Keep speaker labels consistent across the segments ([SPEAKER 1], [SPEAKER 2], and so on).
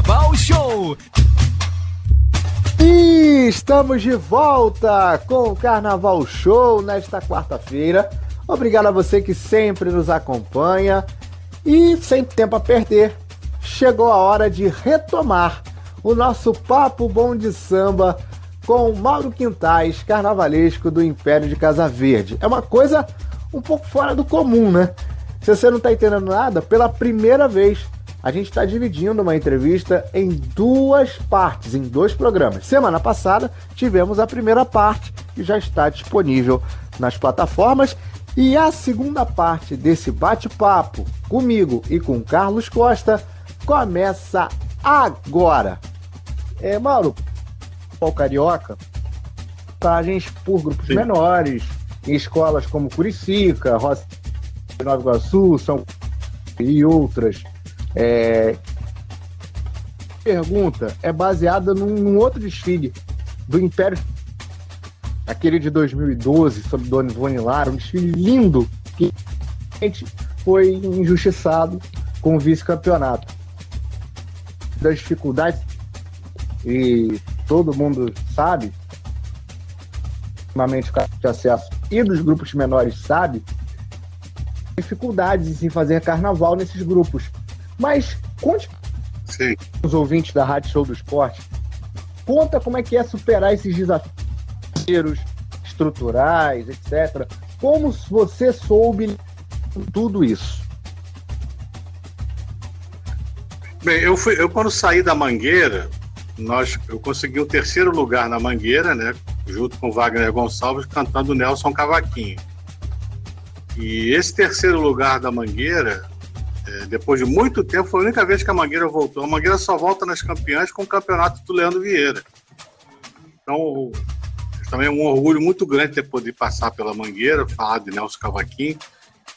[SPEAKER 1] Carnaval Show.
[SPEAKER 2] E estamos de volta com o Carnaval Show nesta quarta-feira. Obrigado a você que sempre nos acompanha. E sem tempo a perder, chegou a hora de retomar o nosso Papo Bom de Samba com Mauro Quintais, carnavalesco do Império de Casa Verde. É uma coisa um pouco fora do comum, né? Se você não está entendendo nada, pela primeira vez a gente está dividindo uma entrevista em duas partes, em dois programas. Semana passada tivemos a primeira parte, que já está disponível nas plataformas, e a segunda parte desse bate-papo comigo e com Carlos Costa começa agora. Mauro, o Carioca, passagens por grupos menores, em escolas como Curicica, Roça, Nova Iguaçu, São e outras. Pergunta é baseada num outro desfile do Império, aquele de 2012, sob Dona Ivone Lara, um desfile lindo que a gente foi injustiçado com o vice-campeonato. Das dificuldades, e todo mundo sabe, ultimamente o de acesso e dos grupos menores sabe, dificuldades em fazer carnaval nesses grupos. Mas conte os ouvintes da Rádio Show do Esporte, conta como é que é superar esses desafios estruturais, etc. Como você soube tudo isso?
[SPEAKER 3] Bem, eu quando saí da Mangueira, eu consegui o 3º lugar na Mangueira, né, junto com Wagner Gonçalves, cantando Nelson Cavaquinho. E esse 3º lugar da Mangueira, depois de muito tempo, foi a única vez que a Mangueira voltou. A Mangueira só volta nas campeãs com o campeonato do Leandro Vieira. Então, também é um orgulho muito grande ter podido passar pela Mangueira, falar de Nelson Cavaquinho.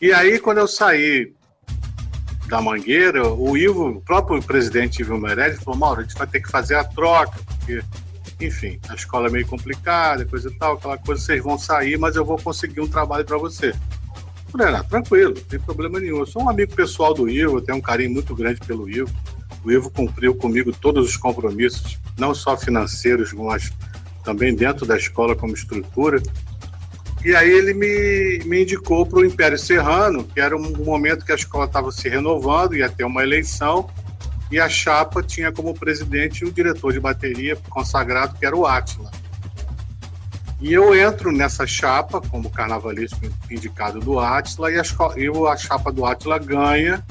[SPEAKER 3] E aí, quando eu saí da Mangueira, o próprio presidente Ivo Meirelles falou: Mauro, a gente vai ter que fazer a troca, porque, enfim, a escola é meio complicada, coisa e tal, aquela coisa, vocês vão sair, mas eu vou conseguir um trabalho para você. Falei, tranquilo, não tem problema nenhum. Eu sou um amigo pessoal do Ivo, eu tenho um carinho muito grande pelo Ivo. O Ivo cumpriu comigo todos os compromissos, não só financeiros, mas também dentro da escola como estrutura. E aí ele me indicou para o Império Serrano, que era um momento que a escola estava se renovando, ia ter uma eleição, e a chapa tinha como presidente o diretor de bateria consagrado, que era o Átila. E eu entro nessa chapa como carnavalesco indicado do Átila, e a chapa do Átila ganha,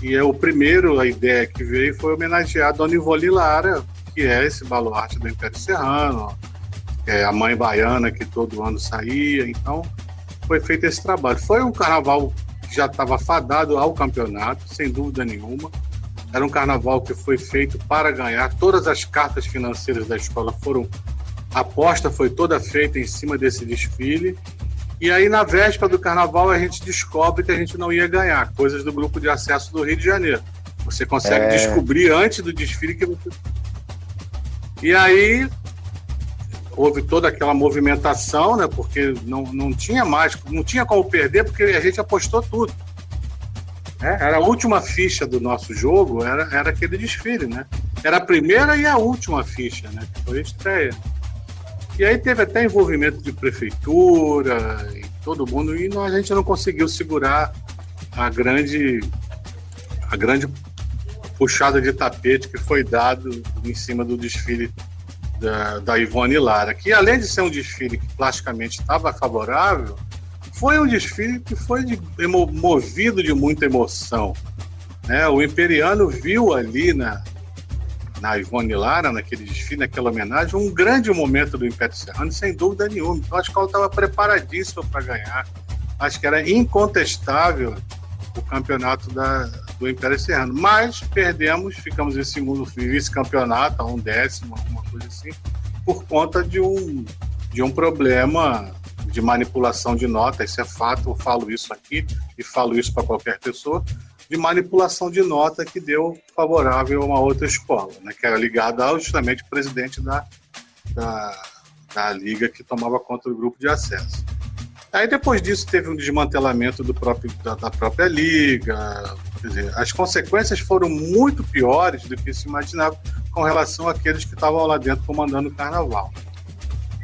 [SPEAKER 3] e a ideia que veio foi homenagear a Dona Ivone Lara, que é esse baluarte do Império Serrano, é a mãe baiana que todo ano saía. Então foi feito esse trabalho. Foi um carnaval que já estava fadado ao campeonato, sem dúvida nenhuma. Era um carnaval que foi feito para ganhar. Todas as cartas financeiras da escola a aposta foi toda feita em cima desse desfile. E aí, na véspera do carnaval, a gente descobre que a gente não ia ganhar, coisas do grupo de acesso do Rio de Janeiro. Você consegue descobrir antes do desfile que você... E aí houve toda aquela movimentação, né? Porque não tinha como perder, porque a gente apostou tudo. Era a última ficha do nosso jogo, era aquele desfile, né? Era a primeira e a última ficha, né? Que foi a estreia. E aí teve até envolvimento de prefeitura e todo mundo, e a gente não conseguiu segurar a grande puxada de tapete que foi dado em cima do desfile da Ivone Lara, que além de ser um desfile que plasticamente estava favorável, foi um desfile que foi movido de muita emoção, né? O Imperiano viu ali na Ivone Lara, naquele desfile, naquela homenagem, um grande momento do Império Serrano, sem dúvida nenhuma. Então a escola estava preparadíssima para ganhar. Acho que era incontestável o campeonato do Império Serrano. Mas perdemos, ficamos em segundo vice-campeonato, a 1/10, alguma coisa assim, por conta de um problema de manipulação de nota. Isso é fato, eu falo isso aqui e falo isso para qualquer pessoa, de manipulação de nota que deu favorável a uma outra escola, né, que era ligada ao justamente presidente da liga que tomava conta do grupo de acesso. Aí depois disso teve um desmantelamento da própria liga, Quer dizer, as consequências foram muito piores do que se imaginava com relação àqueles que estavam lá dentro comandando o carnaval.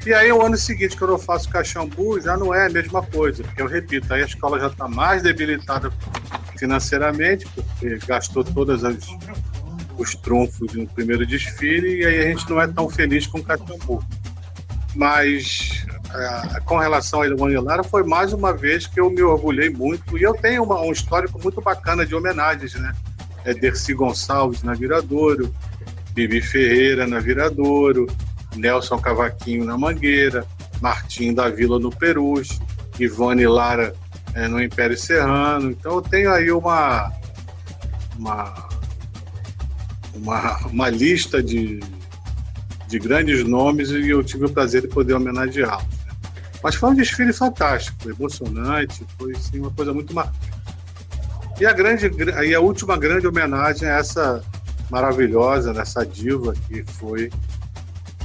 [SPEAKER 3] E aí, o ano seguinte, quando eu faço Caxambu, já não é a mesma coisa, porque eu repito, aí a escola já está mais debilitada financeiramente, porque gastou todos os trunfos no primeiro desfile, e aí a gente não é tão feliz com o Caxambu. Mas, com relação a Ivone Lara, foi mais uma vez que eu me orgulhei muito, e eu tenho um histórico muito bacana de homenagens, né? Dercy Gonçalves na Viradouro, Bibi Ferreira na Viradouro, Nelson Cavaquinho na Mangueira, Martim da Vila no Perus, Ivone Lara no Império Serrano. Então eu tenho aí uma lista de grandes nomes e eu tive o prazer de poder homenageá-los. Mas foi um desfile fantástico, emocionante, foi sim, uma coisa muito marcante. E a última grande homenagem a essa maravilhosa, essa diva que foi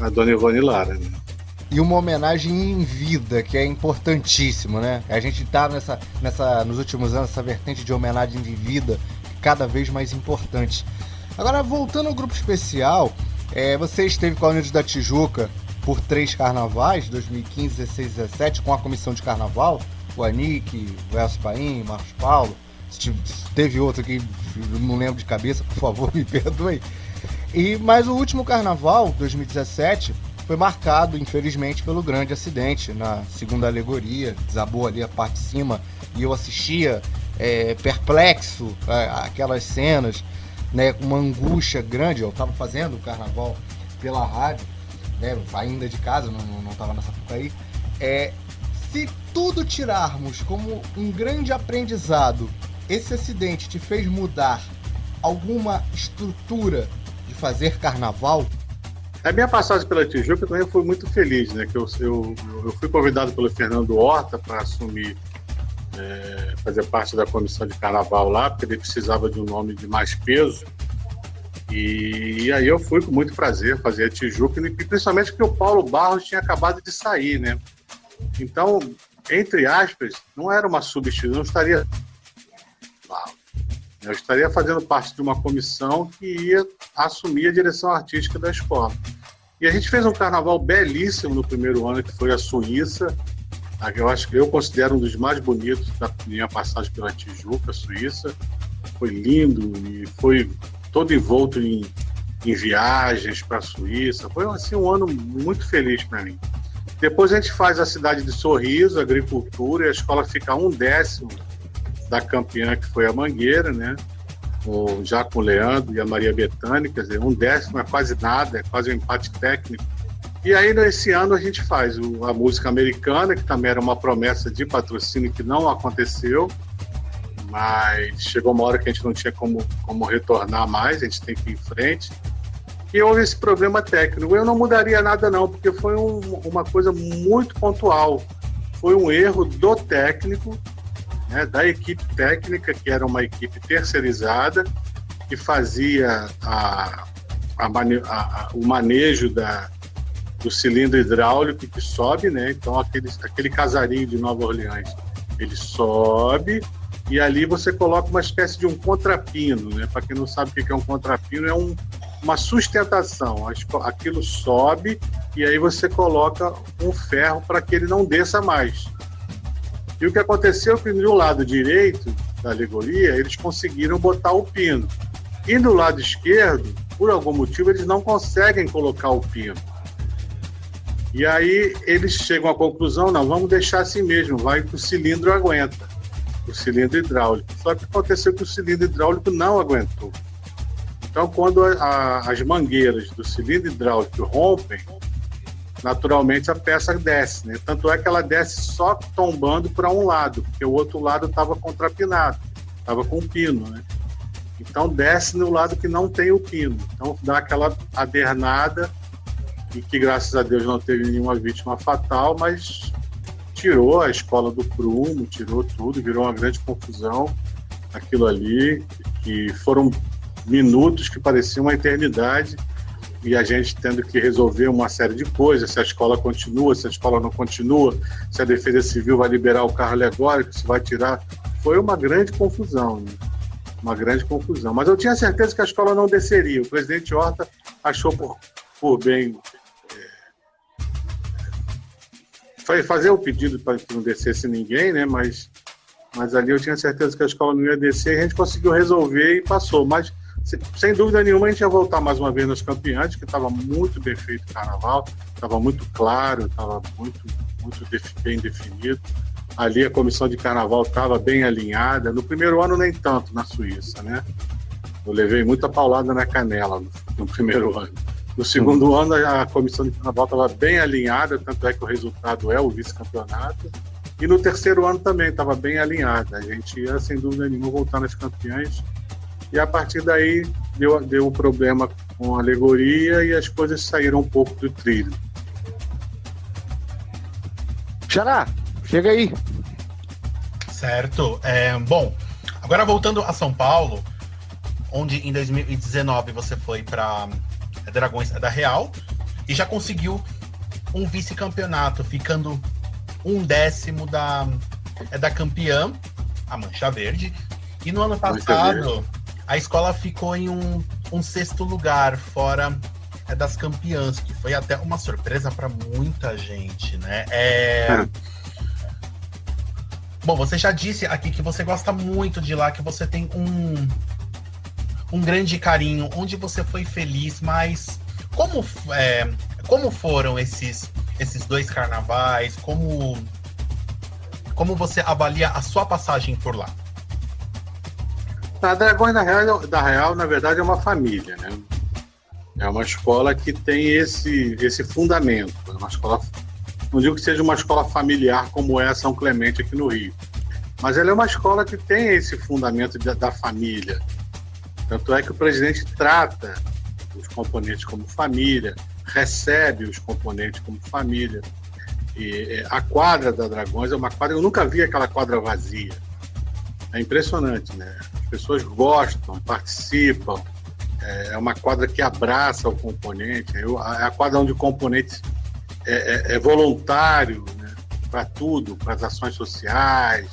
[SPEAKER 3] a Dona Ivone Lara, né?
[SPEAKER 1] E uma homenagem em vida, que é importantíssimo, né? A gente tá nos últimos anos, essa vertente de homenagem de vida cada vez mais importante. Agora, voltando ao grupo especial, você esteve com a Unidos da Tijuca por 3 carnavais, 2015, 16 e 17, com a comissão de carnaval, o Anique, o Elcio Paim, Marcos Paulo. Se teve outro que não lembro de cabeça, por favor, me perdoe. Mas o último carnaval, 2017, foi marcado, infelizmente, pelo grande acidente na segunda alegoria. Desabou ali a parte de cima e eu assistia perplexo aquelas cenas, né, uma angústia grande. Eu estava fazendo o carnaval pela rádio, né, ainda de casa, não estava nessa época aí. Se tudo tirarmos como um grande aprendizado, esse acidente te fez mudar alguma estrutura de fazer carnaval?
[SPEAKER 3] A minha passagem pela Tijuca também foi muito feliz, né? Que eu fui convidado pelo Fernando Horta para assumir, fazer parte da comissão de carnaval lá, porque ele precisava de um nome de mais peso. E aí eu fui com muito prazer fazer a Tijuca, e principalmente porque o Paulo Barros tinha acabado de sair, né? Então, entre aspas, não era uma substituição, eu estaria fazendo parte de uma comissão que ia assumir a direção artística da escola. E a gente fez um carnaval belíssimo no primeiro ano, que foi a Suíça. Eu considero um dos mais bonitos da minha passagem pela Tijuca, a Suíça. Foi lindo e foi todo envolto em viagens para a Suíça. Foi assim, um ano muito feliz para mim. Depois a gente faz a cidade de Sorriso, agricultura, e a escola fica 1/10 da campeã, que foi a Mangueira, né? Já com o Leandro e a Maria Bethânia, quer dizer, 1/10 é quase nada, é quase um empate técnico. E aí, nesse ano, a gente faz a música americana, que também era uma promessa de patrocínio que não aconteceu, mas chegou uma hora que a gente não tinha como retornar mais, a gente tem que ir em frente. E houve esse problema técnico. Eu não mudaria nada, não, porque foi uma coisa muito pontual. Foi um erro do técnico, né, da equipe técnica, que era uma equipe terceirizada, que fazia o manejo do cilindro hidráulico que sobe, né? Então aquele casarinho de Nova Orleans, ele sobe e ali você coloca uma espécie de um contrapino, né? Para quem não sabe o que é um contrapino, é uma sustentação. Aquilo sobe e aí você coloca um ferro para que ele não desça mais. E o que aconteceu é que no lado direito da alegoria, eles conseguiram botar o pino. E no lado esquerdo, por algum motivo, eles não conseguem colocar o pino. E aí eles chegam à conclusão, não, vamos deixar assim mesmo, vai que o cilindro aguenta, o cilindro hidráulico. Só que aconteceu que o cilindro hidráulico não aguentou. Então, quando as mangueiras do cilindro hidráulico rompem, naturalmente a peça desce, né? Tanto é que ela desce só tombando para um lado, porque o outro lado estava contrapinado, estava com pino, né? Então desce no lado que não tem o pino. Então dá aquela adernada, e que graças a Deus não teve nenhuma vítima fatal, mas tirou a escola do prumo, tirou tudo, virou uma grande confusão aquilo ali, que foram minutos que pareciam uma eternidade, e a gente tendo que resolver uma série de coisas, se a escola continua, se a escola não continua, se a Defesa Civil vai liberar o carro alegórico, se vai tirar. Foi uma grande confusão, né? uma grande confusão. Mas eu tinha certeza que a escola não desceria. O presidente Horta achou por bem fazer o pedido para que não descesse ninguém, né? Mas ali eu tinha certeza que a escola não ia descer, a gente conseguiu resolver e passou. Mas, sem dúvida nenhuma, a gente ia voltar mais uma vez nos campeões, que estava muito bem feito o carnaval, estava muito claro, estava muito bem definido. Ali a comissão de carnaval estava bem alinhada. No primeiro ano, nem tanto, na Suíça, né? Eu levei muita paulada na canela no primeiro ano. No segundo ano, a comissão de carnaval estava bem alinhada, tanto é que o resultado é o vice-campeonato. E no terceiro ano também estava bem alinhada. A gente ia, sem dúvida nenhuma, voltar nas campeãs. E a partir daí deu um problema com a alegoria e as coisas saíram um pouco do trilho.
[SPEAKER 2] Xará, chega aí.
[SPEAKER 4] Certo. Bom, agora voltando a São Paulo, onde em 2019 você foi para Dragões da Real e já conseguiu um vice-campeonato, ficando 1/10 da campeã, a Mancha Verde. E no ano passado, a escola ficou em um 6º lugar, fora das campeãs, que foi até uma surpresa para muita gente, né? Bom, você já disse aqui que você gosta muito de lá, que você tem um grande carinho, onde você foi feliz, mas como foram esses 2 carnavais? Como você avalia a sua passagem por lá?
[SPEAKER 3] A Dragões da Real, na verdade, é uma família, né? É uma escola que tem esse fundamento. É uma escola, não digo que seja uma escola familiar como é São Clemente aqui no Rio, mas ela é uma escola que tem esse fundamento da família. Tanto é que o presidente trata os componentes como família, recebe os componentes como família. E a quadra da Dragões é uma quadra, eu nunca vi aquela quadra vazia. É impressionante, né? As pessoas gostam, participam. É uma quadra que abraça o componente. É a quadra onde o componente é voluntário, né? Para tudo, para as ações sociais,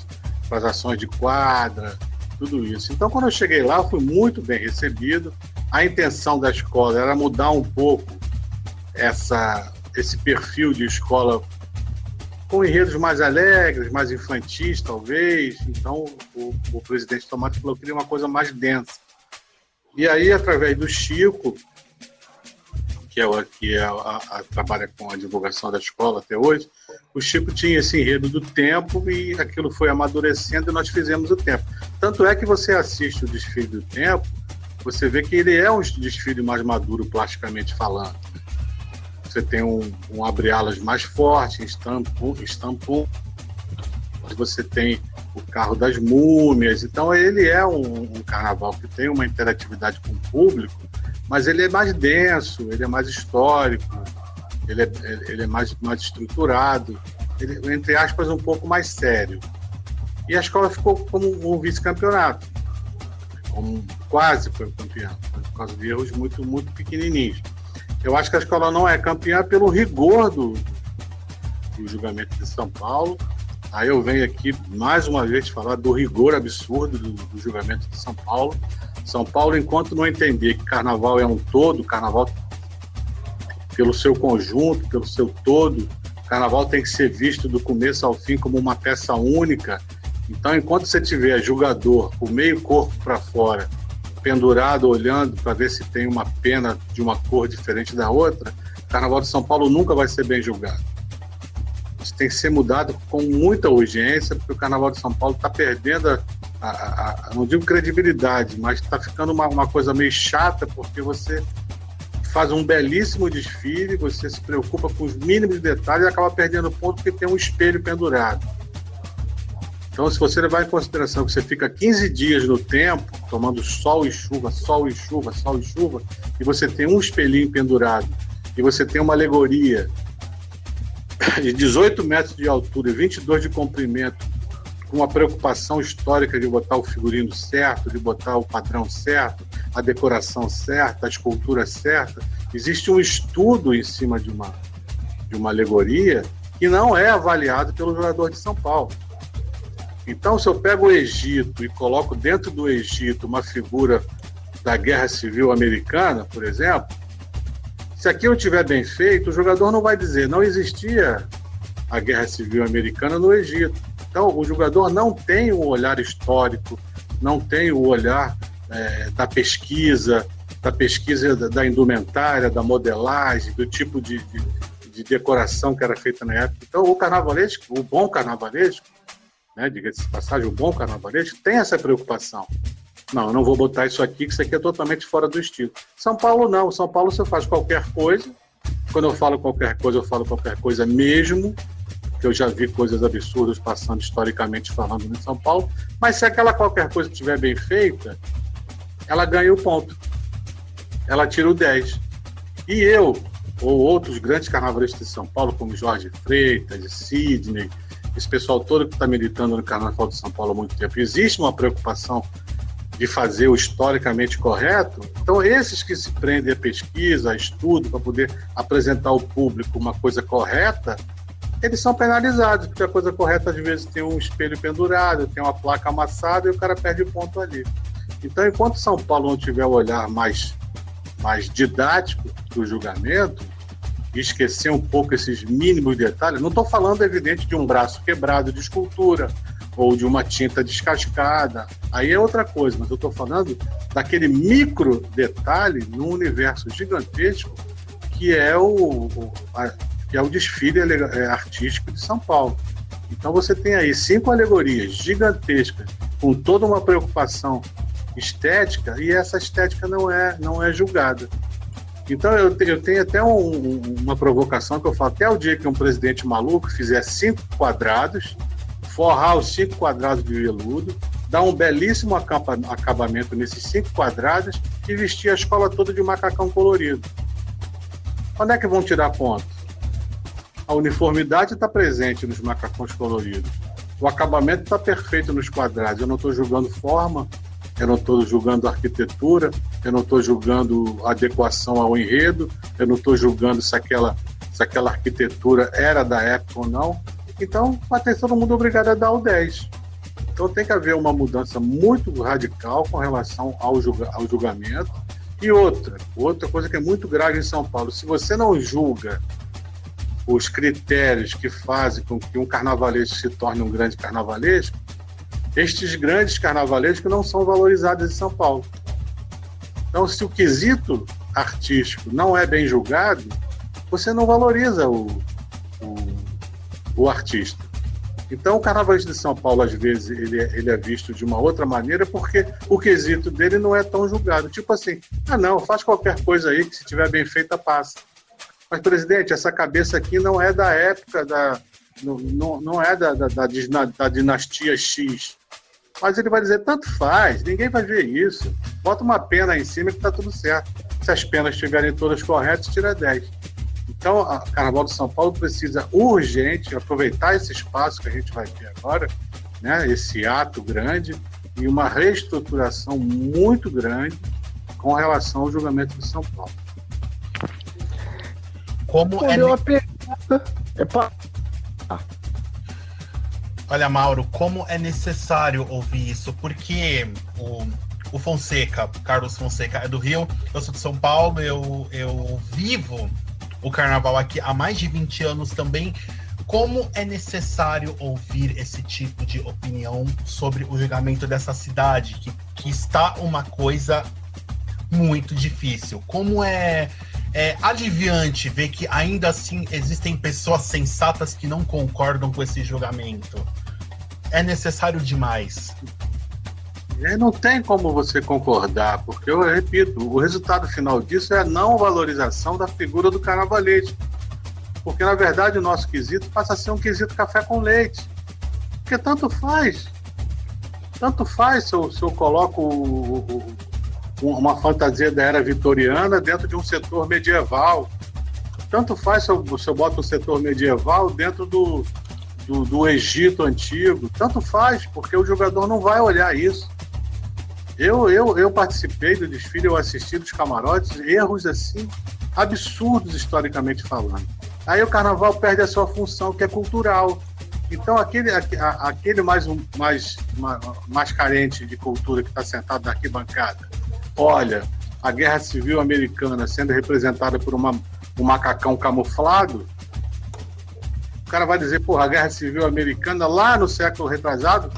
[SPEAKER 3] para as ações de quadra, tudo isso. Então, quando eu cheguei lá, eu fui muito bem recebido. A intenção da escola era mudar um pouco esse perfil de escola com enredos mais alegres, mais infantis, talvez. Então, o presidente Tomate falou que queria uma coisa mais densa. E aí, através do Chico, que trabalha com a divulgação da escola até hoje, o Chico tinha esse enredo do tempo e aquilo foi amadurecendo e nós fizemos o tempo. Tanto é que você assiste o desfile do tempo, você vê que ele é um desfile mais maduro, plasticamente falando. Você tem um abre-alas mais forte, estampum. Você tem o carro das múmias. Então, ele é um carnaval que tem uma interatividade com o público, mas ele é mais denso, ele é mais histórico, ele é mais estruturado, ele, entre aspas, um pouco mais sério. E a escola ficou como um vice-campeonato, quase foi o campeão, por causa de erros muito, muito pequenininhos. Eu acho que a escola não é campeã pelo rigor do julgamento de São Paulo. Aí eu venho aqui, mais uma vez, falar do rigor absurdo do julgamento de São Paulo. São Paulo, enquanto não entender que carnaval é um todo, carnaval, pelo seu conjunto, pelo seu todo, carnaval tem que ser visto do começo ao fim como uma peça única. Então, enquanto você tiver jogador com meio corpo para fora, pendurado, olhando para ver se tem uma pena de uma cor diferente da outra, o Carnaval de São Paulo nunca vai ser bem julgado. Isso tem que ser mudado com muita urgência, porque o Carnaval de São Paulo está perdendo não digo credibilidade, mas está ficando uma coisa meio chata, porque você faz um belíssimo desfile, você se preocupa com os mínimos detalhes e acaba perdendo ponto porque tem um espelho pendurado. Então, se você levar em consideração que você fica 15 dias no tempo, tomando sol e chuva, sol e chuva, sol e chuva, e você tem um espelhinho pendurado, e você tem uma alegoria de 18 metros de altura e 22 de comprimento, com uma preocupação histórica de botar o figurino certo, de botar o padrão certo, a decoração certa, a escultura certa, existe um estudo em cima de uma alegoria que não é avaliado pelo jogador de São Paulo. Então, se eu pego o Egito e coloco dentro do Egito uma figura da Guerra Civil Americana, por exemplo, se aquilo estiver bem feito, o jogador não vai dizer, não existia a Guerra Civil Americana no Egito. Então, o jogador não tem o olhar histórico, não tem o olhar da pesquisa da indumentária, da modelagem, do tipo de decoração que era feita na época. Então, o carnavalesco, o bom carnavalesco, né, diga-se de passagem, o bom carnavalesco tem essa preocupação. Não, eu não vou botar isso aqui, que isso aqui é totalmente fora do estilo. São Paulo não. São Paulo você faz qualquer coisa. Quando eu falo qualquer coisa, eu falo qualquer coisa mesmo, que eu já vi coisas absurdas passando historicamente falando em São Paulo. Mas se aquela qualquer coisa estiver bem feita, ela ganha o ponto. Ela tira o 10. E eu, ou outros grandes carnavalistas de São Paulo, como Jorge Freitas, Sidney, esse pessoal todo que está militando no Carnaval de São Paulo há muito tempo, existe uma preocupação de fazer o historicamente correto. Então, esses que se prendem a pesquisa, a estudo, para poder apresentar ao público uma coisa correta, eles são penalizados, porque a coisa correta, às vezes, tem um espelho pendurado, tem uma placa amassada e o cara perde ponto ali. Então, enquanto São Paulo não tiver o olhar mais didático do julgamento, e esquecer um pouco esses mínimos detalhes, não estou falando, evidente, de um braço quebrado de escultura, ou de uma tinta descascada, aí é outra coisa, mas eu estou falando daquele micro detalhe num universo gigantesco que é o desfile artístico de São Paulo. Então você tem aí 5 alegorias gigantescas, com toda uma preocupação estética, e essa estética não é julgada. Então eu tenho até uma provocação que eu falo, até o dia que um presidente maluco fizer 5 quadrados, forrar os 5 quadrados de veludo, dar um belíssimo acabamento nesses 5 quadrados e vestir a escola toda de macacão colorido. Onde é que vão tirar ponto? A uniformidade está presente nos macacões coloridos. O acabamento está perfeito nos quadrados. Eu não estou julgando forma, eu não estou julgando arquitetura, eu não estou julgando adequação ao enredo, eu não estou julgando se aquela arquitetura era da época ou não. Então, vai ter todo mundo obrigado a dar o 10. Então, tem que haver uma mudança muito radical com relação ao julgamento. E outra coisa que é muito grave em São Paulo, se você não julga os critérios que fazem com que um carnavalesco se torne um grande carnavalesco, estes grandes carnavalescos não são valorizados em São Paulo. Então, se o quesito artístico não é bem julgado, você não valoriza o artista. Então, o carnavalesco de São Paulo, às vezes, ele é visto de uma outra maneira porque o quesito dele não é tão julgado. Tipo assim, não, faz qualquer coisa aí que se tiver bem feita, passa. Mas, presidente, essa cabeça aqui não é da época, não é da dinastia X. Mas ele vai dizer, tanto faz, ninguém vai ver isso. Bota uma pena aí em cima que tá tudo certo. Se as penas estiverem todas corretas, tira 10. Então, a Carnaval de São Paulo precisa urgente aproveitar esse espaço que a gente vai ter agora, né, esse ato grande, e uma reestruturação muito grande com relação ao julgamento de São Paulo.
[SPEAKER 4] Olha, Mauro, como é necessário ouvir isso, porque o Fonseca, Carlos Fonseca, é do Rio, eu sou de São Paulo, eu vivo o carnaval aqui há mais de 20 anos também. Como é necessário ouvir esse tipo de opinião sobre o julgamento dessa cidade, que está uma coisa muito difícil? Como é aliviante ver que ainda assim existem pessoas sensatas que não concordam com esse julgamento. É necessário demais.
[SPEAKER 3] Não tem como você concordar, porque eu repito, o resultado final disso é a não valorização da figura do carnavalesco. Porque, na verdade, o nosso quesito passa a ser um quesito café com leite. Porque tanto faz se eu coloco uma fantasia da era vitoriana dentro de um setor medieval. Tanto faz se eu boto um setor medieval dentro do Egito antigo. Tanto faz, porque o jogador não vai olhar isso. Eu participei do desfile, eu assisti dos camarotes, erros assim, absurdos historicamente falando. Aí o carnaval perde a sua função, que é cultural. Então, aquele mais carente de cultura que está sentado na arquibancada, olha a Guerra Civil Americana sendo representada por um macacão camuflado, o cara vai dizer, porra, a Guerra Civil Americana, lá no século retrasado,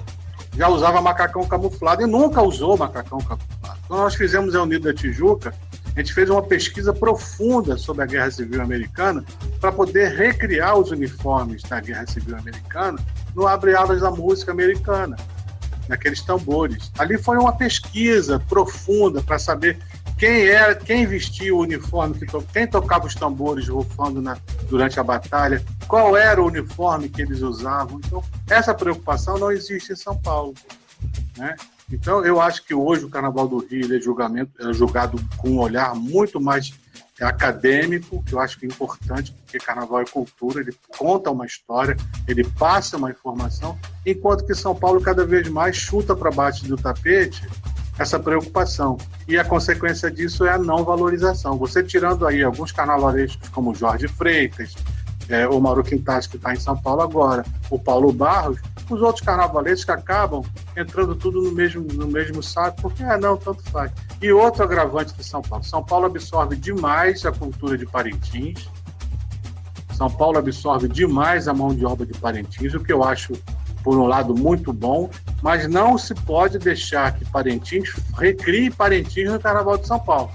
[SPEAKER 3] já usava macacão camuflado e nunca usou macacão camuflado. Quando nós fizemos a Unido da Tijuca, a gente fez uma pesquisa profunda sobre a Guerra Civil Americana para poder recriar os uniformes da Guerra Civil Americana no abre-alas da música americana, naqueles tambores. Ali foi uma pesquisa profunda para saber quem vestia o uniforme, quem tocava os tambores rufando durante a batalha, qual era o uniforme que eles usavam. Então, essa preocupação não existe em São Paulo, né? Então, eu acho que hoje o Carnaval do Rio é julgado com um olhar muito mais acadêmico, que eu acho que é importante, porque Carnaval é cultura, ele conta uma história, ele passa uma informação, enquanto que São Paulo cada vez mais chuta para baixo do tapete essa preocupação. E a consequência disso é a não valorização. Você tirando aí alguns carnavalescos como Jorge Freitas, o Mauro Quintas, que está em São Paulo agora, o Paulo Barros, os outros carnavalescos que acabam entrando tudo no mesmo saco, porque tanto faz. E outro agravante de São Paulo. São Paulo absorve demais a cultura de Parintins. São Paulo absorve demais a mão de obra de Parintins, o que eu acho, por um lado, muito bom, mas não se pode deixar que Parintins recrie Parintins no Carnaval de São Paulo.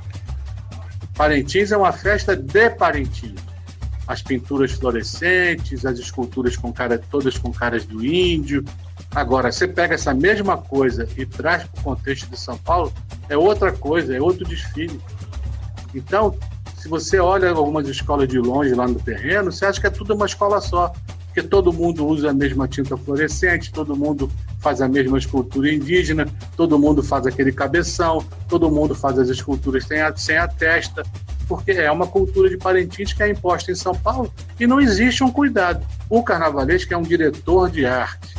[SPEAKER 3] Parintins é uma festa de Parintins. As pinturas fluorescentes, as esculturas todas com caras do índio. Agora, você pega essa mesma coisa e traz para o contexto de São Paulo, é outra coisa, é outro desfile. Então, se você olha algumas escolas de longe lá no terreno, você acha que é tudo uma escola só, porque todo mundo usa a mesma tinta fluorescente, todo mundo faz a mesma escultura indígena, todo mundo faz aquele cabeção, todo mundo faz as esculturas sem a testa, porque é uma cultura de Parintins que é imposta em São Paulo e não existe um cuidado. O carnavalesco é um diretor de arte.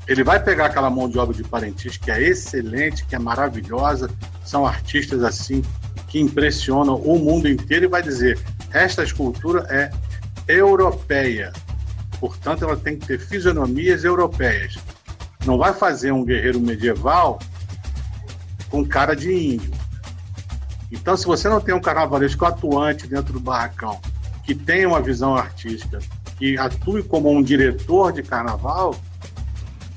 [SPEAKER 3] Ele vai pegar aquela mão de obra de Parintins que é excelente, que é maravilhosa, são artistas assim que impressionam o mundo inteiro e vai dizer, esta escultura é europeia, portanto ela tem que ter fisionomias europeias. Não vai fazer um guerreiro medieval com cara de índio. Então, se você não tem um carnavalesco atuante dentro do barracão, que tenha uma visão artística, que atue como um diretor de carnaval,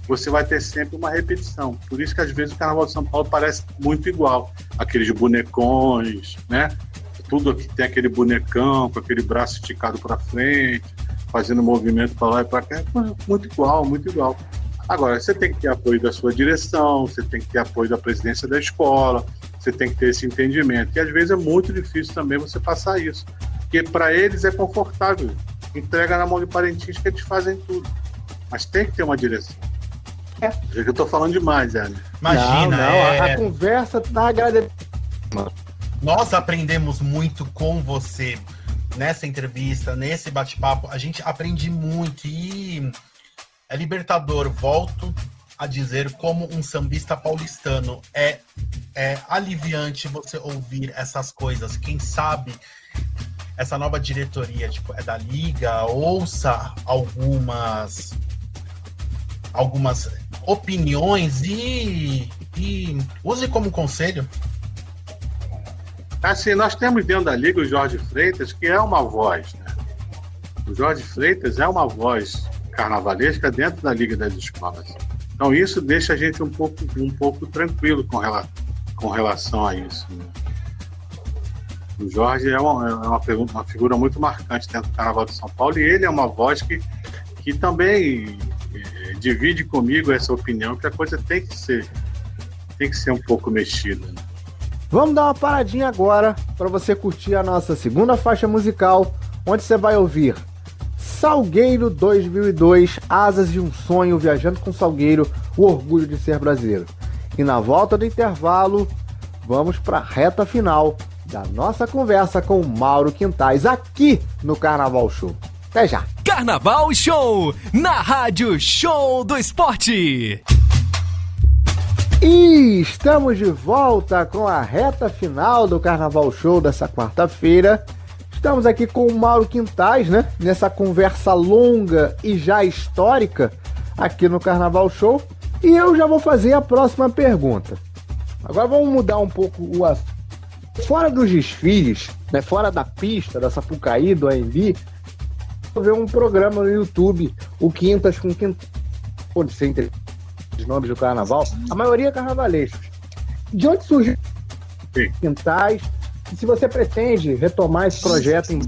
[SPEAKER 3] você vai ter sempre uma repetição. Por isso que, às vezes, o Carnaval de São Paulo parece muito igual. Aqueles bonecões, né? Tudo aqui tem aquele bonecão com aquele braço esticado para frente, fazendo movimento para lá e para cá. É muito igual, muito igual. Agora, você tem que ter apoio da sua direção, você tem que ter apoio da presidência da escola, você tem que ter esse entendimento. E às vezes é muito difícil também você passar isso. Porque para eles é confortável. Entrega na mão de Parintins que eles fazem tudo. Mas tem que ter uma direção. Eu estou falando demais, Ana.
[SPEAKER 4] Imagina.
[SPEAKER 2] A conversa tá agradecida.
[SPEAKER 4] Nós aprendemos muito com você nessa entrevista, nesse bate-papo. A gente aprende muito e é libertador. Volto a dizer, como um sambista paulistano, é aliviante você ouvir essas coisas. Quem sabe essa nova diretoria é da Liga, ouça algumas opiniões e use como conselho.
[SPEAKER 3] Assim, nós temos dentro da Liga o Jorge Freitas, que é uma voz, né? O Jorge Freitas é uma voz carnavalesca dentro da Liga das Escolas. Então isso deixa a gente um pouco tranquilo com relação a isso, né? O Jorge é uma figura muito marcante dentro do Carnaval de São Paulo e ele é uma voz que também divide comigo essa opinião que a coisa tem que ser um pouco mexida, né?
[SPEAKER 2] Vamos dar uma paradinha agora para você curtir a nossa segunda faixa musical, onde você vai ouvir Salgueiro 2002, Asas de um Sonho, Viajando com Salgueiro, o orgulho de ser brasileiro. E na volta do intervalo, vamos para a reta final da nossa conversa com o Mauro Quintas, aqui no Carnaval Show. Até já!
[SPEAKER 5] Carnaval Show, na Rádio Show do Esporte.
[SPEAKER 2] E estamos de volta com a reta final do Carnaval Show dessa quarta-feira. Estamos aqui com o Mauro Quintais, né? Nessa conversa longa e já histórica aqui no Carnaval Show. E eu já vou fazer a próxima pergunta. Agora vamos mudar um pouco o assunto. Fora dos desfiles, né? Fora da pista, da Sapucaí, do AMB, vou ver um programa no YouTube, o Quintas com Quintas. Pode ser entre os nomes do carnaval. A maioria é carnavalescos. De onde surgiu Quintais? E se você pretende retomar esse projeto em...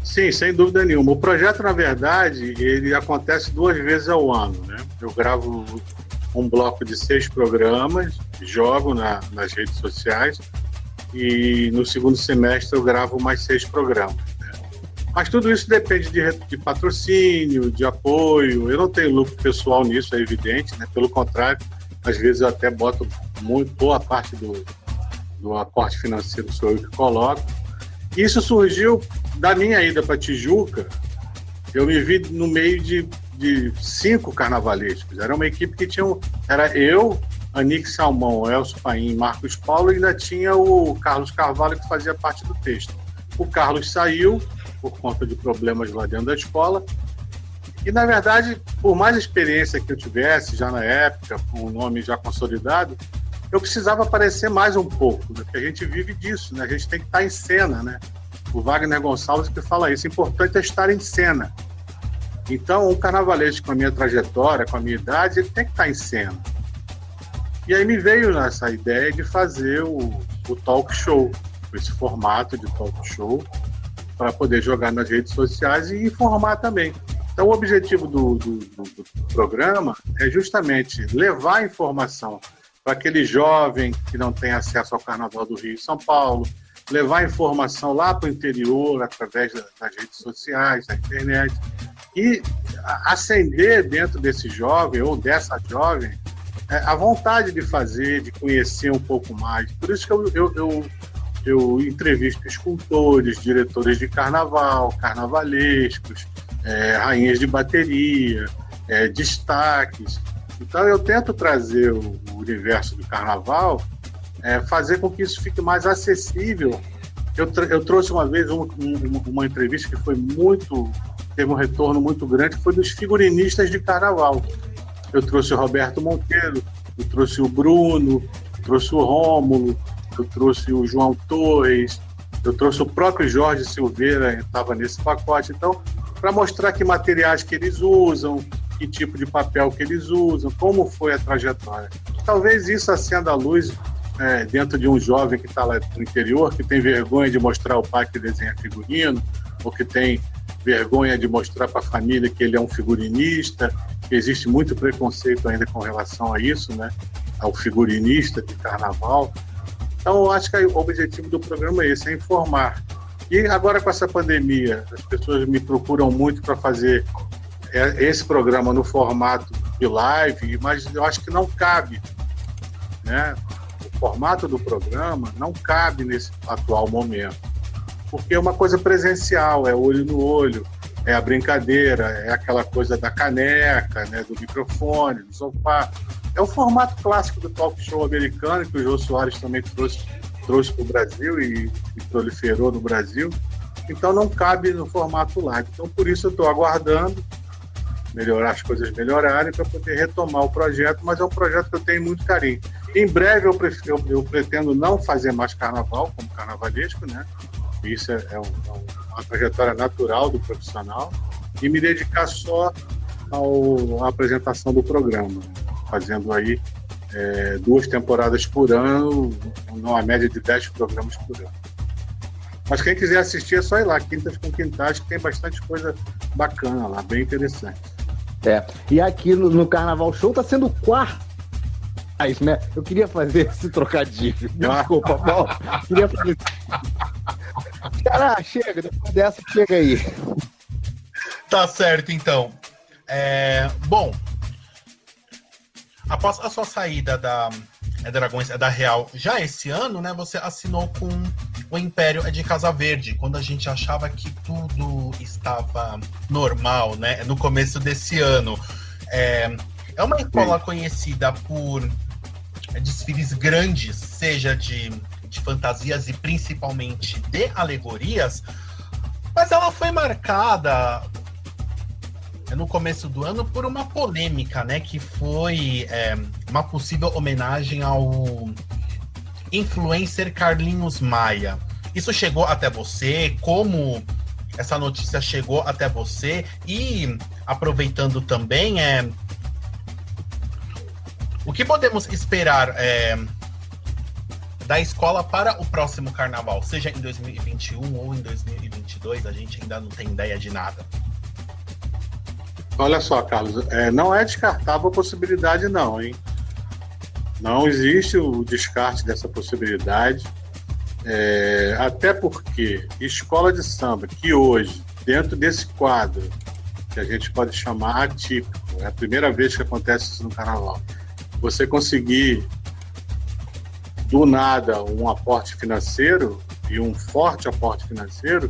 [SPEAKER 3] Sim, sem dúvida nenhuma. O projeto, na verdade, ele acontece 2 vezes ao ano, né? Eu gravo um bloco de 6 programas, jogo nas redes sociais e no segundo semestre eu gravo mais 6 programas, né? Mas tudo isso depende de patrocínio, de apoio. Eu não tenho lucro pessoal nisso, é evidente, né? Pelo contrário, às vezes eu até boto boa parte do aporte financeiro, sou eu que coloco. Isso surgiu da minha ida para Tijuca. Eu me vi no meio de 5 carnavalescos. Era uma equipe que era eu, Anique Salmão, Elcio Paim, Marcos Paulo, e ainda tinha o Carlos Carvalho, que fazia parte do texto. O Carlos saiu por conta de problemas lá dentro da escola. E, na verdade, por mais experiência que eu tivesse já na época, com o nome já consolidado, eu precisava aparecer mais um pouco, né? Porque a gente vive disso, né? A gente tem que estar em cena, né? O Wagner Gonçalves que fala isso. O importante é estar em cena. Então, um carnavalesco com a minha trajetória, com a minha idade, ele tem que estar em cena. E aí me veio essa ideia de fazer o talk show, esse formato de talk show, para poder jogar nas redes sociais e informar também. Então, o objetivo do programa é justamente levar a informação para aquele jovem que não tem acesso ao Carnaval do Rio e São Paulo, levar a informação lá para o interior, através das redes sociais, da internet, e acender dentro desse jovem ou dessa jovem a vontade de fazer, de conhecer um pouco mais. Por isso que eu entrevisto escultores, diretores de carnaval, carnavalescos, rainhas de bateria, destaques. Então eu tento trazer o universo do carnaval, fazer com que isso fique mais acessível. Eu trouxe uma vez uma entrevista que teve um retorno muito grande, que foi dos figurinistas de carnaval. Eu trouxe o Roberto Monteiro, eu trouxe o Bruno, eu trouxe o Rômulo, eu trouxe o João Torres, eu trouxe o próprio Jorge Silveira, estava nesse pacote. Então, para mostrar que materiais que eles usam, que tipo de papel que eles usam, como foi a trajetória. Talvez isso acenda a luz dentro de um jovem que está lá no interior, que tem vergonha de mostrar ao pai que desenha figurino, ou que tem vergonha de mostrar para a família que ele é um figurinista, que existe muito preconceito ainda com relação a isso, né? Ao figurinista de carnaval. Então, eu acho que o objetivo do programa é esse, é informar. E agora com essa pandemia, as pessoas me procuram muito para fazer esse programa no formato de live, mas eu acho que não cabe, né? O formato do programa não cabe nesse atual momento, porque é uma coisa presencial, é olho no olho, é a brincadeira, é aquela coisa da caneca, né? Do microfone, do sofá. É o formato clássico do talk show americano, que o Jô Soares também trouxe para o Brasil e proliferou no Brasil. Então não cabe no formato live. Então por isso eu estou aguardando as coisas melhorarem para poder retomar o projeto, mas é um projeto que eu tenho muito carinho. Em breve eu pretendo não fazer mais carnaval como carnavalesco, né? Isso é uma trajetória natural do profissional, e me dedicar só à apresentação do programa, fazendo aí 2 temporadas por ano, numa média de 10 programas por ano. Mas quem quiser assistir é só ir lá, Quintas com Quintais, que tem bastante coisa bacana lá, bem interessante.
[SPEAKER 2] E aqui no Carnaval Show tá sendo 4. Né? Eu queria fazer esse trocadilho. Desculpa, Paulo. Queria fazer. Cara, chega, depois dessa, chega aí.
[SPEAKER 4] Tá certo, então. Bom, após a sua saída da Dragões da Real já esse ano, né, você assinou com o Império de Casa Verde, quando a gente achava que tudo estava normal, né, no começo desse ano. É uma escola conhecida por desfiles grandes, seja de fantasias e principalmente de alegorias, Mas ela foi marcada no começo do ano por uma polêmica, né? Que foi uma possível homenagem ao influencer Carlinhos Maia. Isso chegou até você? Como essa notícia chegou até você? E aproveitando também, o que podemos esperar da escola para o próximo carnaval? Seja em 2021 ou em 2022, a gente ainda não tem ideia de nada.
[SPEAKER 3] Olha só, Carlos, não é descartável a possibilidade não, hein? Não existe o descarte dessa possibilidade, até porque escola de samba, que hoje, dentro desse quadro, que a gente pode chamar atípico, é a primeira vez que acontece isso no carnaval, você conseguir, do nada, um aporte financeiro, e um forte aporte financeiro,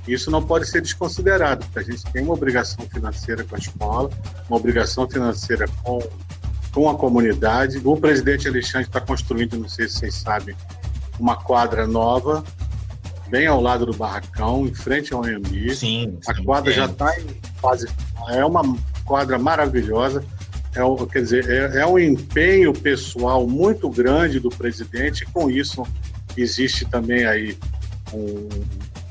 [SPEAKER 3] isso não pode ser desconsiderado, porque a gente tem uma obrigação financeira com a escola, uma obrigação financeira com a comunidade. O presidente Alexandre está construindo, não sei se vocês sabem, uma quadra nova, bem ao lado do barracão, em frente ao Anhembi.
[SPEAKER 4] Sim,
[SPEAKER 3] a quadra já está em fase... É uma quadra maravilhosa. Quer dizer, é um empenho pessoal muito grande do presidente, e com isso existe também aí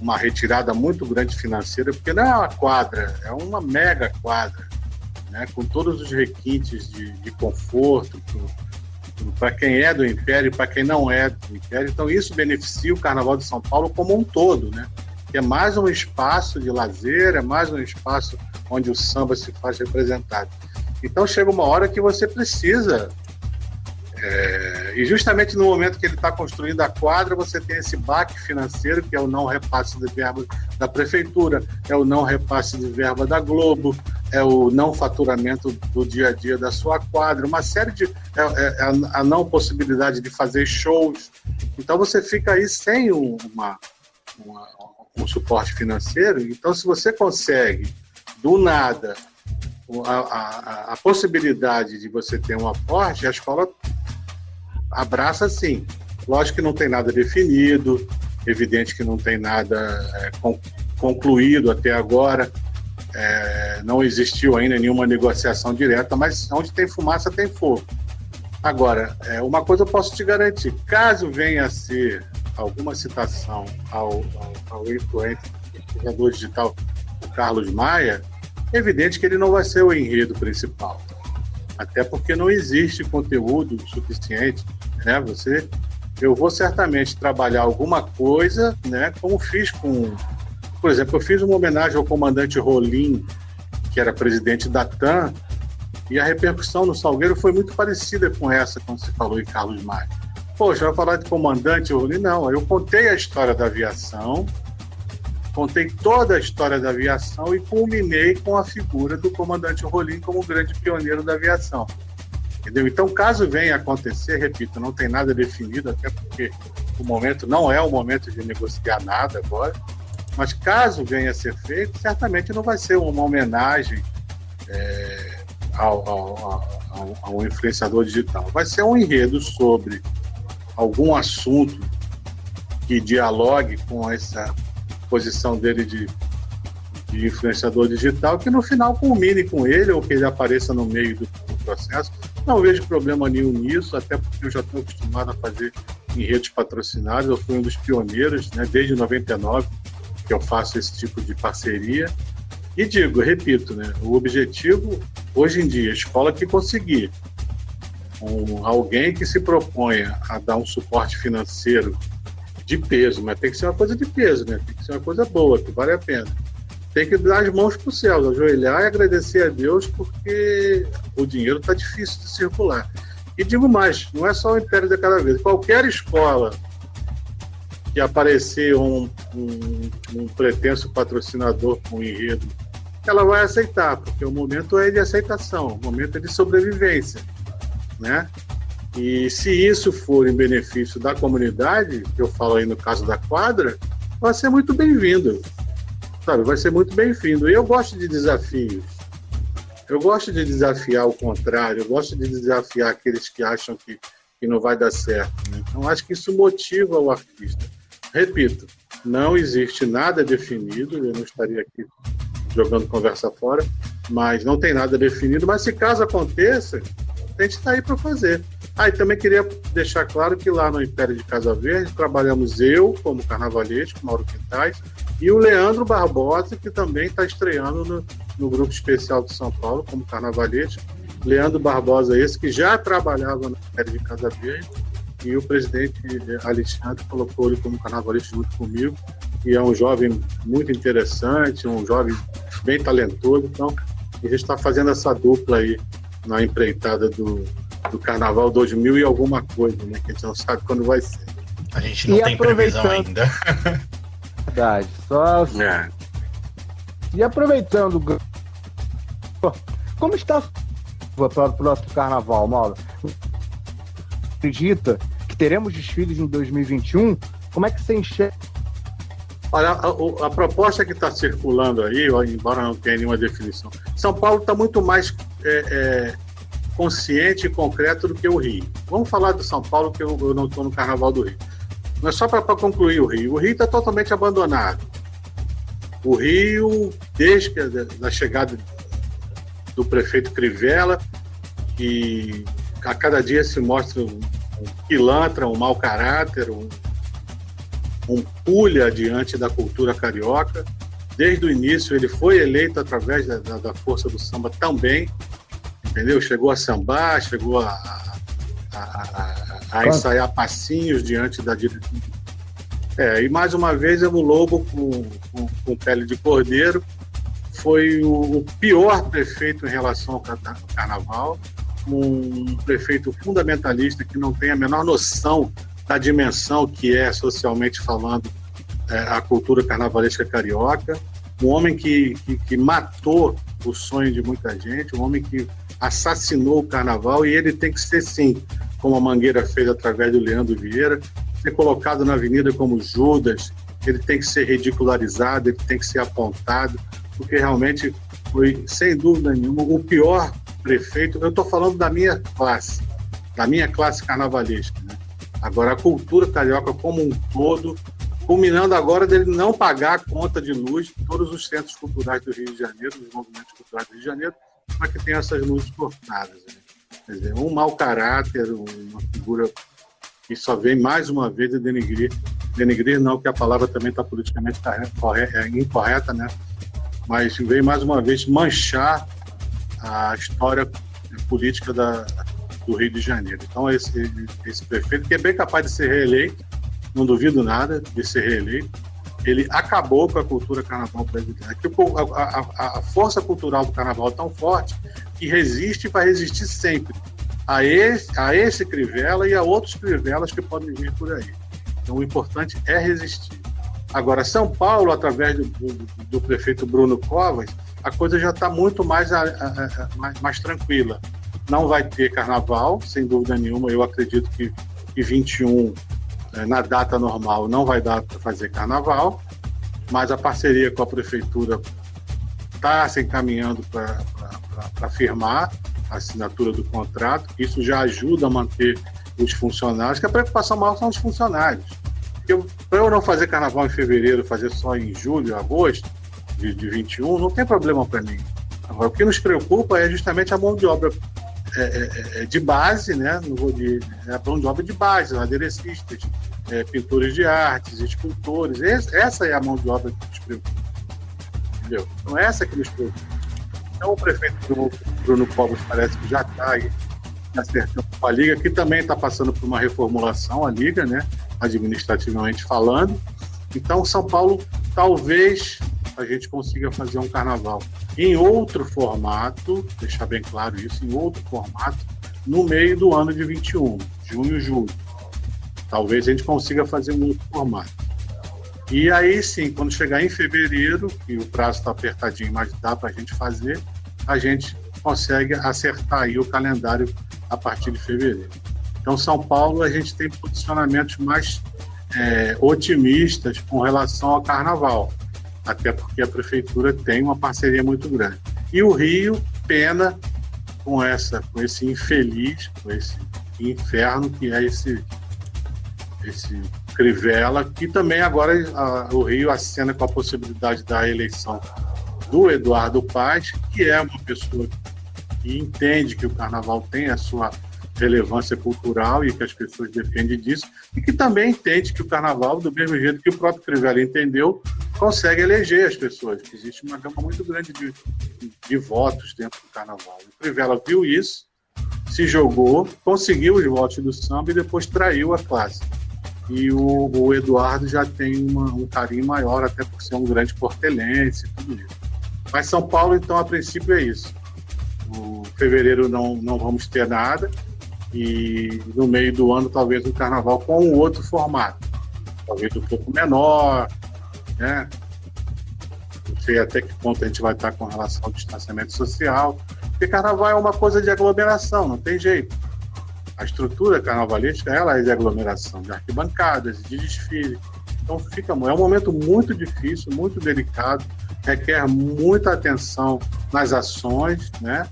[SPEAKER 3] uma retirada muito grande financeira, porque não é uma quadra, é uma mega quadra, né, com todos os requintes de conforto para quem é do Império e para quem não é do Império. Então isso beneficia o Carnaval de São Paulo como um todo, né? Que é mais um espaço de lazer, é mais um espaço onde o samba se faz representado. Então chega uma hora que você precisa, e justamente no momento que ele está construindo a quadra, você tem esse baque financeiro, que é o não repasse de verba da prefeitura, é o não repasse de verba da Globo, é o não faturamento do dia a dia da sua quadra, uma série de... a não possibilidade de fazer shows. Então você fica aí sem um suporte financeiro. Então, se você consegue, do nada, a possibilidade de você ter um aporte, a escola abraça sim. Lógico que não tem nada definido, evidente que não tem nada concluído até agora, não existiu ainda nenhuma negociação direta, mas onde tem fumaça tem fogo. Agora, uma coisa eu posso te garantir, caso venha a ser alguma citação ao influenciador digital, o Carlos Maia, é evidente que ele não vai ser o enredo principal. Até porque não existe conteúdo suficiente, né? Eu vou certamente trabalhar alguma coisa, né? Como fiz por exemplo, eu fiz uma homenagem ao comandante Rolim, que era presidente da TAM, e a repercussão no Salgueiro foi muito parecida com essa, quando se falou em Carlos Maia. Poxa, vai falar de comandante Rolim? Não, eu contei a história da aviação, contei toda a história da aviação e culminei com a figura do comandante Rolim como grande pioneiro da aviação. Entendeu? Então, caso venha a acontecer, repito, não tem nada definido, até porque o momento não é o momento de negociar nada agora, mas caso venha a ser feito, certamente não vai ser uma homenagem ao influenciador digital. Vai ser um enredo sobre algum assunto que dialogue com essa posição dele de influenciador digital, que no final culmine com ele, ou que ele apareça no meio do processo. Não vejo problema nenhum nisso, até porque eu já estou acostumado a fazer em redes patrocinadas. Eu fui um dos pioneiros, né, desde 99 que eu faço esse tipo de parceria. E repito, né, o objetivo hoje em dia, a escola que conseguir alguém que se proponha a dar um suporte financeiro de peso, mas tem que ser uma coisa de peso, né? Tem que ser uma coisa boa, que vale a pena. Tem que dar as mãos para o céu, ajoelhar e agradecer a Deus, porque o dinheiro está difícil de circular. E digo mais, não é só o Império da Cada Vez. Qualquer escola que aparecer um pretenso patrocinador com enredo, ela vai aceitar, porque o momento é de aceitação, o momento é de sobrevivência, né? E se isso for em benefício da comunidade, que eu falo aí no caso da quadra, vai ser muito bem-vindo, sabe? Vai ser muito bem-vindo. E eu gosto de desafios. Eu gosto de desafiar o contrário, eu gosto de desafiar aqueles que acham que não vai dar certo, né? Então, acho que isso motiva o artista. Repito, não existe nada definido, eu não estaria aqui jogando conversa fora, mas não tem nada definido, mas se caso aconteça, a gente está aí para fazer. E também queria deixar claro que lá no Império de Casa Verde trabalhamos eu como carnavalesco, Mauro Quintais, e o Leandro Barbosa, que também está estreando no Grupo Especial de São Paulo como carnavalesco. Leandro Barbosa, esse que já trabalhava no Império de Casa Verde, e o presidente Alexandre colocou ele como carnavalesco junto comigo, e é um jovem muito interessante, um jovem bem talentoso, então a gente está fazendo essa dupla aí na empreitada do Carnaval 2000 e alguma coisa, né, que a gente não sabe quando vai ser.
[SPEAKER 4] A gente não tem previsão ainda.
[SPEAKER 2] Verdade, só... E aproveitando, como está para o próximo Carnaval, Mauro? Acredita que teremos desfiles em 2021? Como é que você enxerga?
[SPEAKER 3] Olha, a proposta que está circulando aí, embora não tenha nenhuma definição, São Paulo está muito mais consciente e concreto do que o Rio. Vamos falar do São Paulo, que eu não estou no Carnaval do Rio. Mas só para concluir o Rio está totalmente abandonado. O Rio, desde a chegada do prefeito Crivella, que a cada dia se mostra um pilantra, um mau caráter, um pulha diante da cultura carioca. Desde o início ele foi eleito através da força do samba também, entendeu? Chegou a sambar, chegou a ensaiar passinhos diante da diretoria. E mais uma vez o Lobo com pele de cordeiro foi o pior prefeito em relação ao carnaval, um prefeito fundamentalista que não tem a menor noção da dimensão que é, socialmente falando, a cultura carnavalesca carioca, um homem que matou o sonho de muita gente, um homem que assassinou o carnaval, e ele tem que ser, sim, como a Mangueira fez através do Leandro Vieira, ser colocado na avenida como Judas, ele tem que ser ridicularizado, ele tem que ser apontado, porque realmente foi, sem dúvida nenhuma, o pior prefeito. Eu estou falando da minha classe carnavalesca, né? Agora, a cultura carioca como um todo, culminando agora dele não pagar a conta de luz de todos os centros culturais do Rio de Janeiro, dos movimentos culturais do Rio de Janeiro, para que tenha essas luzes cortadas, né? Quer dizer, um mau caráter, uma figura que só vem mais uma vez a denegrir não, que a palavra também está politicamente incorreta, né? Mas veio mais uma vez manchar a história política do Rio de Janeiro. Então, esse prefeito, que é bem capaz de ser reeleito, não duvido nada de ser reeleito, ele acabou com a cultura carnaval brasileira. A força cultural do carnaval é tão forte que resiste e vai resistir sempre a esse Crivella e a outros Crivellas que podem vir por aí. Então, o importante é resistir. Agora, São Paulo, através do prefeito Bruno Covas, a coisa já está muito mais tranquila. Não vai ter carnaval, sem dúvida nenhuma. Eu acredito que 21, na data normal, não vai dar para fazer carnaval, mas a parceria com a prefeitura está se encaminhando para firmar a assinatura do contrato. Isso já ajuda a manter os funcionários, que a preocupação maior são os funcionários. Para eu não fazer carnaval em fevereiro, fazer só em julho, agosto de 21, não tem problema para mim. Agora, o que nos preocupa é justamente a mão de obra de base, né? A mão de obra de base, aderecistas, pintores de artes, escultores. Essa é a mão de obra que nos preocupa. Entendeu? Então, essa que nos preocupa. Então, o prefeito Bruno Covas parece que já está aí acertando com a Liga, que também está passando por uma reformulação, a Liga, né? Administrativamente falando. Então, São Paulo, talvez a gente consiga fazer um carnaval em outro formato, deixar bem claro isso, em outro formato, no meio do ano de 21, junho e julho. Talvez a gente consiga fazer um outro formato. E aí sim, quando chegar em fevereiro, que o prazo está apertadinho, mas dá para a gente fazer, a gente consegue acertar aí o calendário a partir de fevereiro. Então, São Paulo, a gente tem posicionamentos mais otimistas com relação ao carnaval, até porque a prefeitura tem uma parceria muito grande. E o Rio pena com esse infeliz, com esse inferno que é esse Crivella, e também agora o Rio acena com a possibilidade da eleição do Eduardo Paes, que é uma pessoa que entende que o carnaval tem a sua relevância cultural e que as pessoas defendem disso, e que também entende que o carnaval, do mesmo jeito que o próprio Crivella entendeu, consegue eleger as pessoas, que existe uma gama muito grande de votos dentro do carnaval. O Crivella viu isso, se jogou, conseguiu os votos do samba e depois traiu a classe. E o Eduardo já tem um carinho maior, até por ser um grande portelense e tudo isso. Mas São Paulo, então, a princípio é isso. No fevereiro não vamos ter nada, e no meio do ano talvez um carnaval com um outro formato, talvez um pouco menor, né? Não sei até que ponto a gente vai estar com relação ao distanciamento social, porque carnaval é uma coisa de aglomeração, não tem jeito. A estrutura carnavalesca, ela é de aglomeração, de arquibancadas, de desfile. Então é um momento muito difícil, muito delicado, requer muita atenção nas ações, né?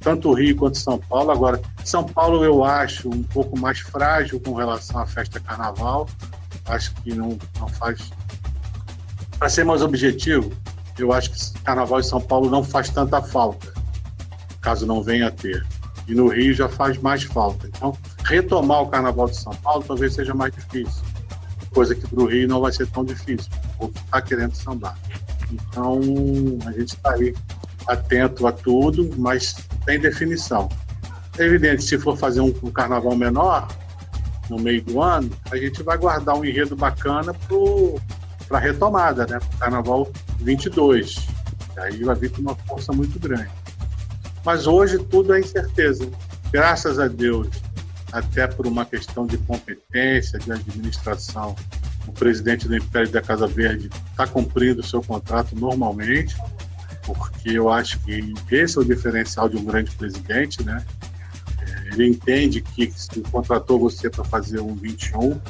[SPEAKER 3] Tanto o Rio quanto São Paulo. Agora, São Paulo eu acho um pouco mais frágil com relação à festa carnaval. Acho que não faz... Para ser mais objetivo, eu acho que carnaval em São Paulo não faz tanta falta, caso não venha a ter. E no Rio já faz mais falta. Então, retomar o carnaval de São Paulo talvez seja mais difícil. Coisa que para o Rio não vai ser tão difícil. O povo está querendo sambar. Então, a gente está aí atento a tudo, mas tem definição. É evidente, se for fazer um carnaval menor, no meio do ano, a gente vai guardar um enredo bacana para a retomada, né? Para o carnaval 22. Aí vai vir com uma força muito grande. Mas hoje tudo é incerteza. Graças a Deus, até por uma questão de competência, de administração, o presidente do Império da Casa Verde está cumprindo o seu contrato normalmente, porque eu acho que esse é o diferencial de um grande presidente, né? Ele entende que se contratou você para fazer um 21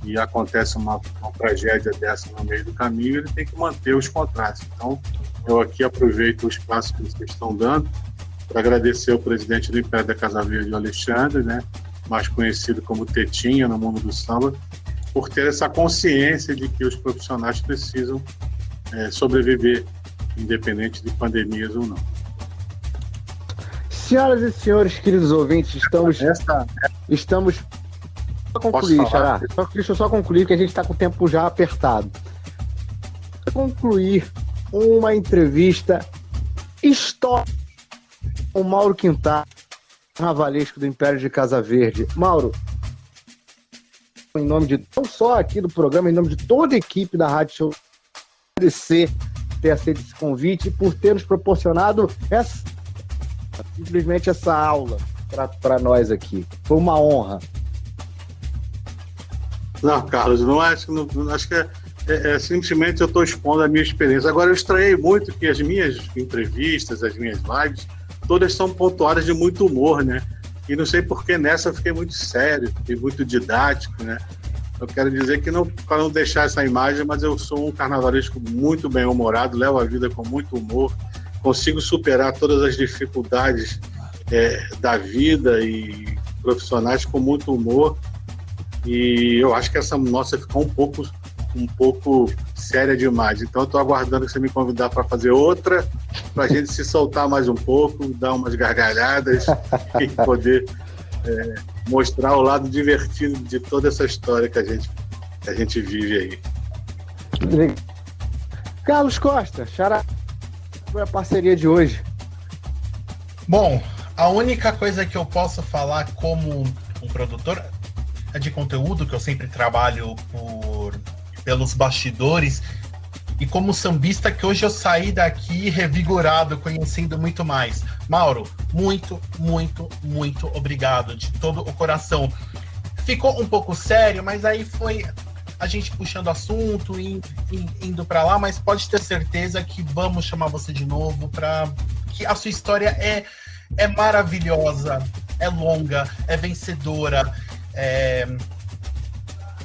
[SPEAKER 3] e acontece uma tragédia dessa no meio do caminho, ele tem que manter os contratos. Então, eu aqui aproveito o espaço que vocês estão dando para agradecer ao presidente do Império da Casa Verde, o Alexandre, né? Mais conhecido como Tetinha no mundo do samba, por ter essa consciência de que os profissionais precisam sobreviver, independente de pandemias ou não.
[SPEAKER 2] Senhoras e senhores, queridos ouvintes, estamos para concluir, Xará. Deixa eu só concluir, que a gente está com o tempo já apertado. Para concluir uma entrevista histórica com o Mauro Quintana, carnavalesco do Império de Casa Verde. Mauro, em nome de não só aqui do programa, em nome de toda a equipe da Rádio Show, agradecer ter aceito esse convite e por ter nos proporcionado simplesmente essa aula para nós aqui. Foi uma honra.
[SPEAKER 3] Não, Carlos, acho que simplesmente eu estou expondo a minha experiência. Agora, eu estranhei muito que as minhas entrevistas, as minhas lives, todas são pontuadas de muito humor, né? E não sei por que nessa eu fiquei muito sério, fiquei muito didático, né? Eu quero dizer que, para não deixar essa imagem, mas eu sou um carnavalesco muito bem-humorado, levo a vida com muito humor, consigo superar todas as dificuldades da vida e profissionais com muito humor. E eu acho que essa nossa ficou um pouco séria demais. Então eu estou aguardando você me convidar para fazer outra, para a gente se soltar mais um pouco, dar umas gargalhadas e poder mostrar o lado divertido de toda essa história que a gente vive aí.
[SPEAKER 2] Carlos Costa, Xará, foi a parceria de hoje.
[SPEAKER 4] Bom, a única coisa que eu posso falar como um produtor de conteúdo, que eu sempre trabalho pelos bastidores, e como sambista, que hoje eu saí daqui revigorado, conhecendo muito mais. Mauro, muito, muito, muito obrigado, de todo o coração. Ficou um pouco sério, mas aí foi a gente puxando assunto e indo para lá, mas pode ter certeza que vamos chamar você de novo, que a sua história é maravilhosa, é longa, é vencedora, é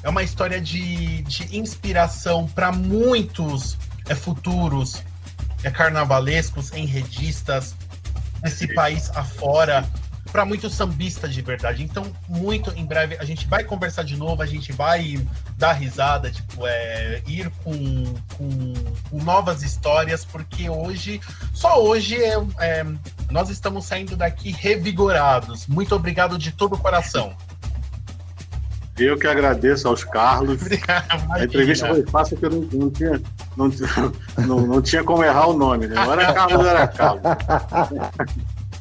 [SPEAKER 4] uma história de inspiração para muitos futuros carnavalescos, enredistas, desse país afora, para muitos sambistas de verdade. Então, muito em breve, a gente vai conversar de novo, a gente vai dar risada, tipo, ir com novas histórias, porque hoje, só hoje, nós estamos saindo daqui revigorados. Muito obrigado de todo o coração.
[SPEAKER 3] Eu que agradeço aos Carlos.
[SPEAKER 4] Obrigado,
[SPEAKER 3] a entrevista foi fácil porque eu não tinha como errar o nome, né? Não era Carlos, era Carlos.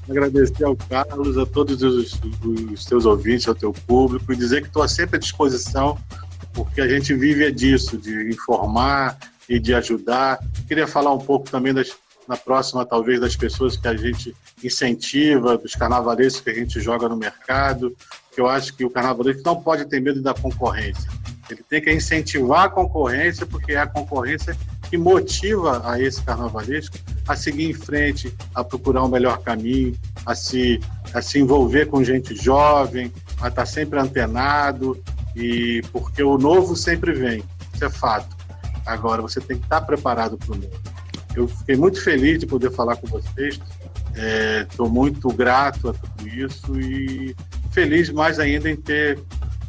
[SPEAKER 3] Agradecer ao Carlos, a todos os teus ouvintes, ao teu público, e dizer que estou sempre à disposição, porque a gente vive disso, de informar e de ajudar. Queria falar um pouco também na próxima, talvez, das pessoas que a gente incentiva, dos carnavalescos que a gente joga no mercado, que eu acho que o carnavalesco não pode ter medo da concorrência. Ele tem que incentivar a concorrência, porque é a concorrência que motiva a esse carnavalesco a seguir em frente, a procurar um melhor caminho, a se envolver com gente jovem, a estar sempre antenado, e porque o novo sempre vem, isso é fato. Agora, você tem que estar preparado para o novo. Eu fiquei muito feliz de poder falar com vocês, estou muito grato a tudo isso e feliz mais ainda em ter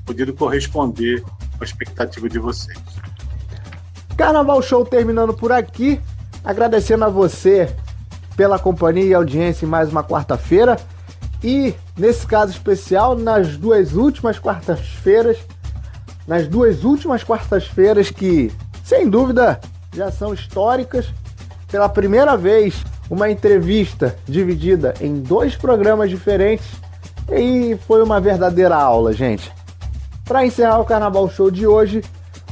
[SPEAKER 3] podido corresponder com a expectativa de vocês.
[SPEAKER 2] Carnaval Show terminando por aqui, agradecendo a você pela companhia e audiência em mais uma quarta-feira e, nesse caso especial, nas duas últimas quartas-feiras que, sem dúvida, já são históricas. Pela primeira vez, uma entrevista dividida em 2 programas diferentes e foi uma verdadeira aula, gente. Para encerrar o Carnaval Show de hoje,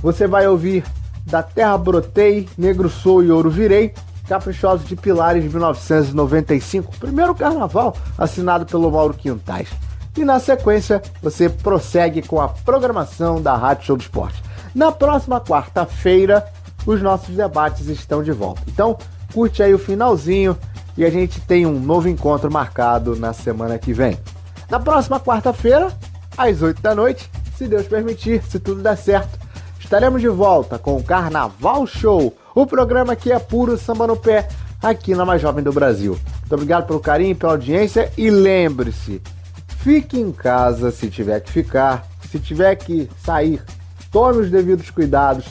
[SPEAKER 2] você vai ouvir Da Terra Brotei, Negro Sou e Ouro Virei, Caprichosos de Pilares de 1995, primeiro carnaval assinado pelo Mauro Quintais. E na sequência, você prossegue com a programação da Rádio Show do Esporte. Na próxima quarta-feira, os nossos debates estão de volta. Então, curte aí o finalzinho e a gente tem um novo encontro marcado na semana que vem. Na próxima quarta-feira, às 8 da noite, se Deus permitir, se tudo der certo, estaremos de volta com o Carnaval Show, o programa que é puro samba no pé, aqui na Mais Jovem do Brasil. Muito obrigado pelo carinho, pela audiência e lembre-se, fique em casa se tiver que ficar, se tiver que sair, tome os devidos cuidados,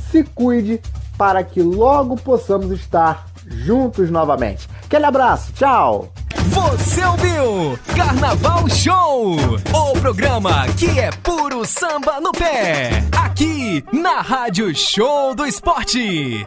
[SPEAKER 2] se cuide para que logo possamos estar juntos novamente. Aquele abraço, tchau!
[SPEAKER 5] Você ouviu Carnaval Show, o programa que é puro samba no pé, aqui na Rádio Show do Esporte.